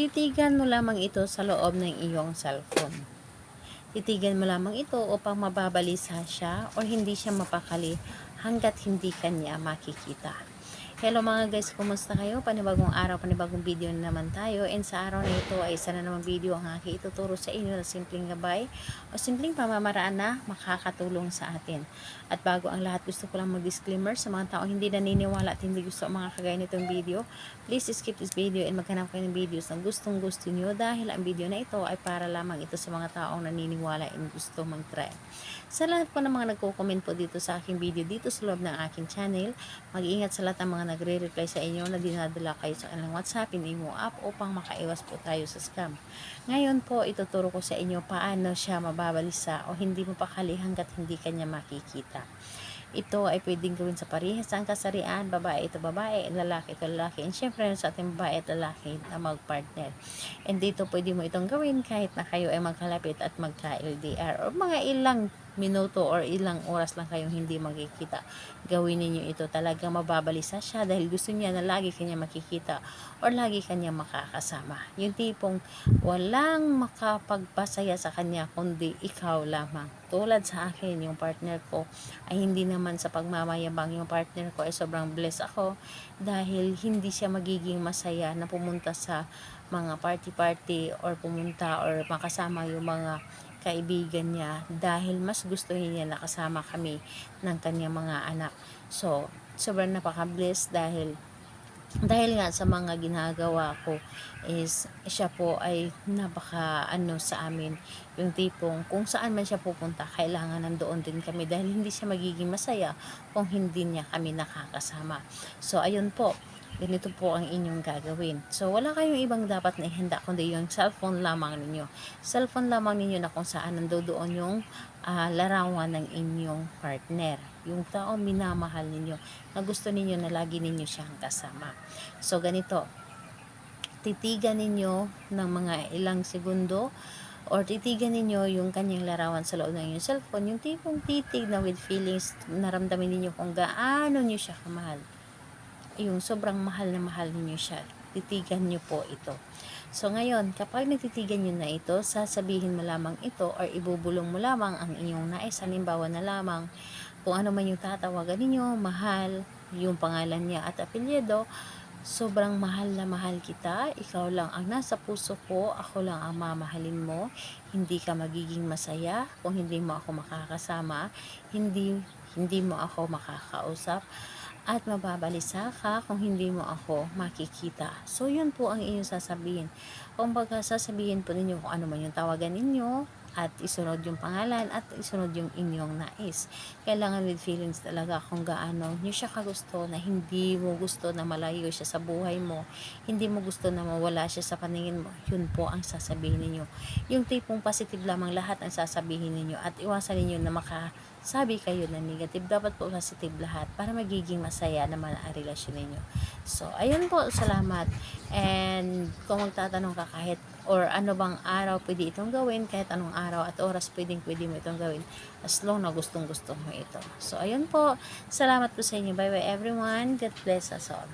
Titigan mo lamang ito sa loob ng iyong cellphone. Titigan mo lamang ito upang mababalisa siya o hindi siya mapakali hanggat hindi kanya makikita. Hello mga guys, kumusta kayo? Panibagong araw, panibagong video na naman tayo. And sa araw na ito ay isa na namang video ang aking ituturo sa inyo na simpleng gabay o simpleng pamamaraan na makakatulong sa atin. At bago ang lahat, gusto ko lang mag-disclaimer sa mga taong hindi naniniwala at hindi gusto ang mga kagaya nitong video. Please skip this video and maghanap kayo ng videos na gustong gusto nyo dahil ang video na ito ay para lamang ito sa mga taong naniniwala and gusto mag-try. Sa lahat po ng mga nagko-comment po dito sa aking video dito sa loob ng aking channel, mag-iingat sa lahat ng mga nagre-reply sa inyo na dinadala kayo sa kanilang WhatsApp, Imo app upang makaiwas po tayo sa scam. Ngayon po, ituturo ko sa inyo paano siya mababalisa o hindi mo pakali hanggat hindi kanya makikita. Ito ay pwedeng gawin sa parehas ang kasarian, babae ito babae, lalaki ito lalaki, and syempre sa ating babae at lalaki na mag-partner. And dito pwede mo itong gawin kahit na kayo ay magkalapit at magka-LDR o mga ilang minuto or ilang oras lang kayong hindi magkikita. Gawin ninyo ito, talagang mababalisa siya dahil gusto niya na lagi kanya makikita or lagi kanya makakasama. Yung tipong walang makapagpasaya sa kanya kundi ikaw lamang. Tulad sa akin, yung partner ko ay hindi naman sa pagmamayabang, yung partner ko ay sobrang blessed ako dahil hindi siya magiging masaya na pumunta sa mga party-party or pumunta or makasama yung mga kaibigan niya dahil mas gusto niya nakasama kami ng kanyang mga anak. So, sobrang napaka-blessed dahil nga sa mga ginagawa ko is siya po ay napaka sa amin, yung tipong kung saan man siya pupunta kailangan nandoon din kami dahil hindi siya magiging masaya kung hindi niya kami nakakasama. So ayun po, ganito po ang inyong gagawin. So wala kayong ibang dapat na ihanda kundi yung cellphone lamang ninyo. Cellphone lamang ninyo na kung saan nandoon yung larawan ng inyong partner, yung taong minamahal ninyo na gusto ninyo na lagi ninyo siyang kasama. So ganito, titigan ninyo ng mga ilang segundo or titigan ninyo yung kanyang larawan sa loob ng inyong cellphone, yung tipong titig na with feelings, naramdamin ninyo kung gaano nyo siya kamahal, yung sobrang mahal na mahal ninyo siya. Titigan nyo po ito. So ngayon, kapag natitigan nyo na ito, sasabihin mo lamang ito or ibubulong mo lamang ang inyong nais. Halimbawa na lamang kung ano man yung tatawagan ninyo, mahal, yung pangalan niya at apelyido. Sobrang mahal na mahal kita, ikaw lang ang nasa puso ko, ako lang ang mamahalin mo, hindi ka magiging masaya kung hindi mo ako makakasama, hindi mo ako makakausap, at mababalisa ka kung hindi mo ako makikita. So yun po ang inyong sasabihin. Kung baga sasabihin po ninyo kung ano man yung tawagan ninyo, at isunod yung pangalan at isunod yung inyong nais. Kailangan with feelings talaga kung gaano nyo siya kagusto, na hindi mo gusto na malayo siya sa buhay mo, hindi mo gusto na mawala siya sa paningin mo. Yun po ang sasabihin ninyo. Yung tipong positive lamang lahat ang sasabihin ninyo at iwasan ninyo na makasabi kayo na negative. Dapat po positive lahat para magiging masaya naman ang relasyon ninyo. So ayun po, salamat. And kung magtatanong ka kahit or ano bang araw pwede itong gawin, kahit anong araw at oras pwede mo itong gawin as long na gustong gusto mo ito. So ayun po, salamat po sa inyo. Bye bye everyone, God bless us all.